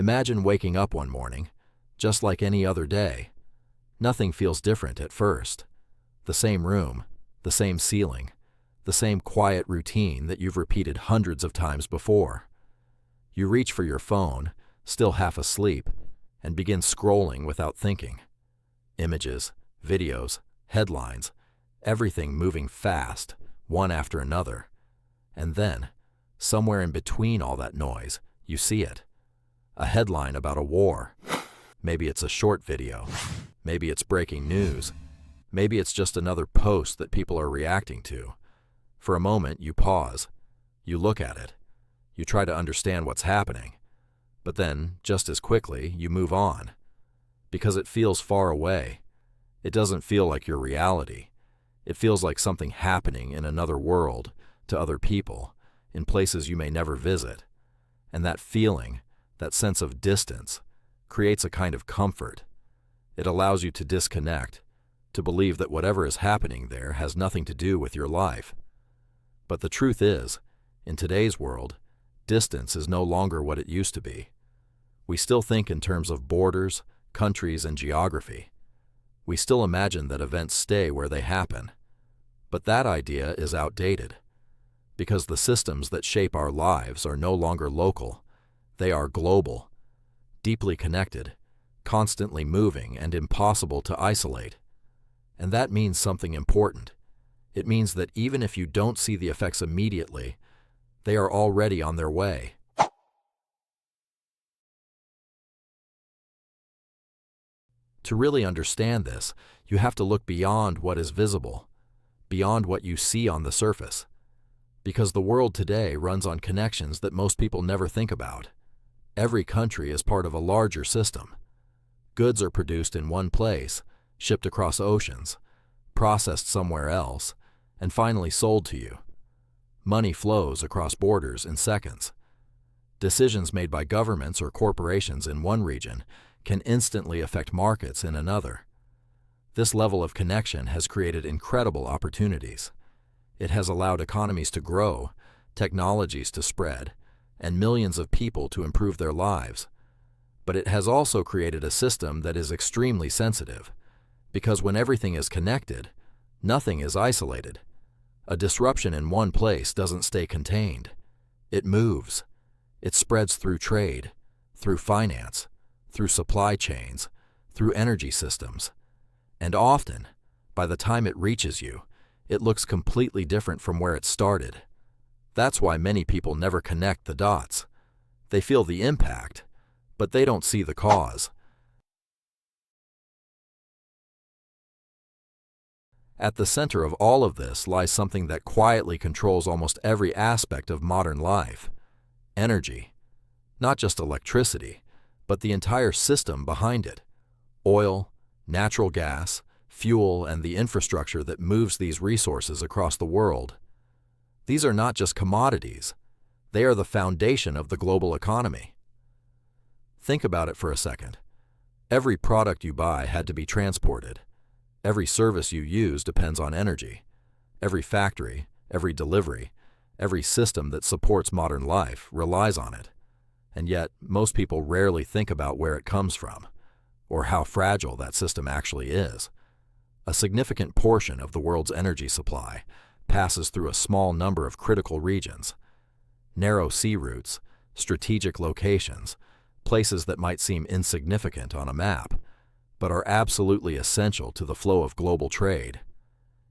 Imagine waking up one morning, just like any other day. Nothing feels different at first. The same room, the same ceiling, the same quiet routine that you've repeated hundreds of times before. You reach for your phone, still half asleep, and begin scrolling without thinking. Images, videos, headlines, everything moving fast, one after another. And then, somewhere in between all that noise, you see it. A headline about a war. Maybe it's a short video. Maybe it's breaking news. Maybe it's just another post that people are reacting to. For a moment, you pause. You look at it. You try to understand what's happening. But then, just as quickly, you move on. Because it feels far away. It doesn't feel like your reality. It feels like something happening in another world, to other people, in places you may never visit. And that feeling, that sense of distance, creates a kind of comfort. It allows you to disconnect, to believe that whatever is happening there has nothing to do with your life. But the truth is, in today's world, distance is no longer what it used to be. We still think in terms of borders, countries, and geography. We still imagine that events stay where they happen. But that idea is outdated, because the systems that shape our lives are no longer local. They are global, deeply connected, constantly moving, and impossible to isolate. And that means something important. It means that even if you don't see the effects immediately, they are already on their way. To really understand this, you have to look beyond what is visible, beyond what you see on the surface. Because the world today runs on connections that most people never think about. Every country is part of a larger system. Goods are produced in one place, shipped across oceans, processed somewhere else, and finally sold to you. Money flows across borders in seconds. Decisions made by governments or corporations in one region can instantly affect markets in another. This level of connection has created incredible opportunities. It has allowed economies to grow, technologies to spread, and millions of people to improve their lives. But it has also created a system that is extremely sensitive, because when everything is connected, nothing is isolated. A disruption in one place doesn't stay contained. It moves. It spreads through trade, through finance, through supply chains, through energy systems. And often, by the time it reaches you, it looks completely different from where it started. That's why many people never connect the dots. They feel the impact, but they don't see the cause. At the center of all of this lies something that quietly controls almost every aspect of modern life: energy. Not just electricity, but the entire system behind it. Oil, natural gas, fuel, and the infrastructure that moves these resources across the world. These are not just commodities. They are the foundation of the global economy. Think about it for a second. Every product you buy had to be transported. Every service you use depends on energy. Every factory, every delivery, every system that supports modern life relies on it. And yet, most people rarely think about where it comes from, or how fragile that system actually is. A significant portion of the world's energy supply passes through a small number of critical regions. Narrow sea routes, strategic locations, places that might seem insignificant on a map, but are absolutely essential to the flow of global trade.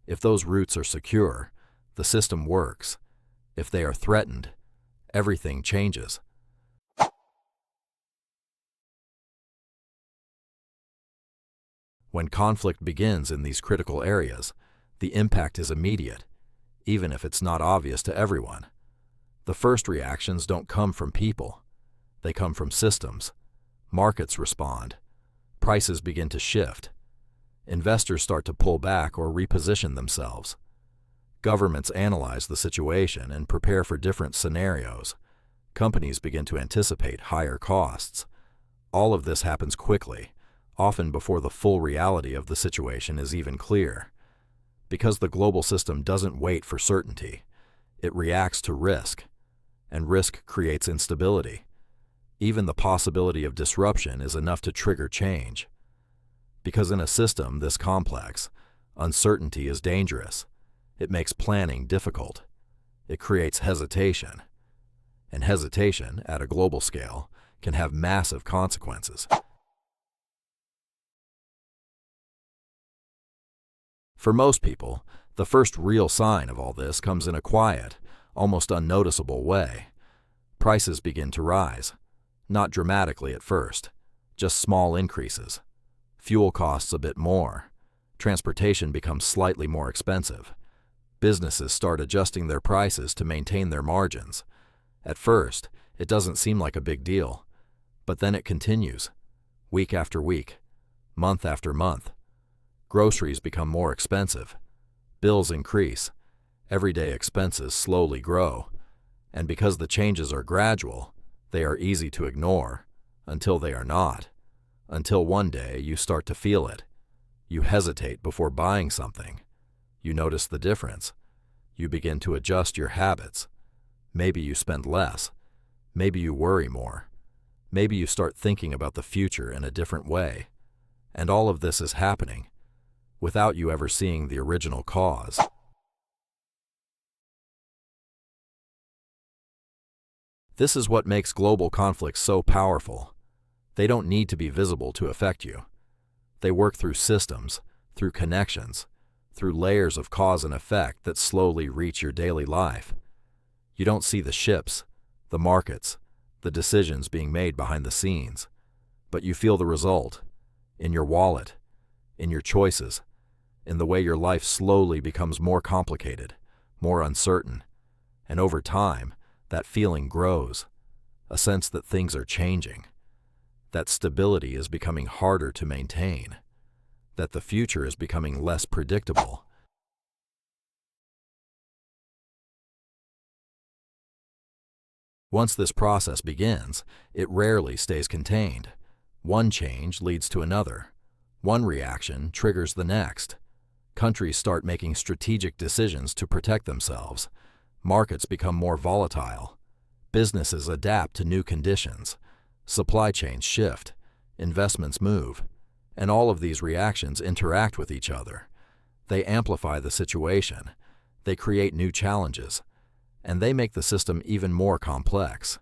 If those routes are secure, the system works. If they are threatened, everything changes. When conflict begins in these critical areas, the impact is immediate, even if it's not obvious to everyone. The first reactions don't come from people. They come from systems. Markets respond. Prices begin to shift. Investors start to pull back or reposition themselves. Governments analyze the situation and prepare for different scenarios. Companies begin to anticipate higher costs. All of this happens quickly, often before the full reality of the situation is even clear. Because the global system doesn't wait for certainty, it reacts to risk, and risk creates instability. Even the possibility of disruption is enough to trigger change. Because in a system this complex, uncertainty is dangerous. It makes planning difficult. It creates hesitation. And hesitation, at a global scale, can have massive consequences. For most people, the first real sign of all this comes in a quiet, almost unnoticeable way. Prices begin to rise. Not dramatically at first, just small increases. Fuel costs a bit more. Transportation becomes slightly more expensive. Businesses start adjusting their prices to maintain their margins. At first, it doesn't seem like a big deal, but then it continues, week after week, month after month. Groceries become more expensive. Bills increase. Everyday expenses slowly grow. And because the changes are gradual, they are easy to ignore, until they are not. Until one day you start to feel it. You hesitate before buying something. You notice the difference. You begin to adjust your habits. Maybe you spend less. Maybe you worry more. Maybe you start thinking about the future in a different way. And all of this is happening without you ever seeing the original cause. This is what makes global conflicts so powerful. They don't need to be visible to affect you. They work through systems, through connections, through layers of cause and effect that slowly reach your daily life. You don't see the ships, the markets, the decisions being made behind the scenes, but you feel the result in your wallet, in your choices, in the way your life slowly becomes more complicated, more uncertain, and over time, that feeling grows, a sense that things are changing, that stability is becoming harder to maintain, that the future is becoming less predictable. Once this process begins, it rarely stays contained. One change leads to another. One reaction triggers the next. Countries start making strategic decisions to protect themselves. Markets become more volatile. Businesses adapt to new conditions. Supply chains shift. Investments move. And all of these reactions interact with each other. They amplify the situation. They create new challenges. And they make the system even more complex.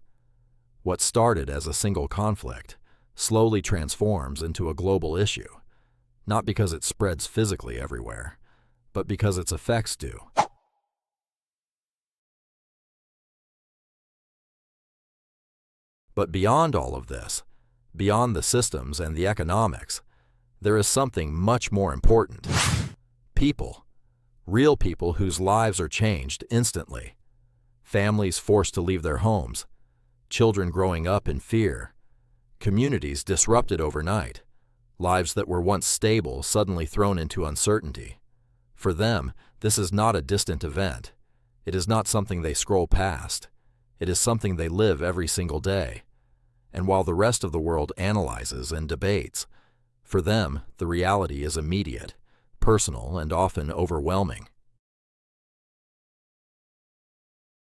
What started as a single conflict slowly transforms into a global issue, not because it spreads physically everywhere, but because its effects do. But beyond all of this, beyond the systems and the economics, there is something much more important. People. Real people whose lives are changed instantly. Families forced to leave their homes. Children growing up in fear. Communities disrupted overnight. Lives that were once stable suddenly thrown into uncertainty. For them, this is not a distant event. It is not something they scroll past. It is something they live every single day. And while the rest of the world analyzes and debates, for them, the reality is immediate, personal, and often overwhelming.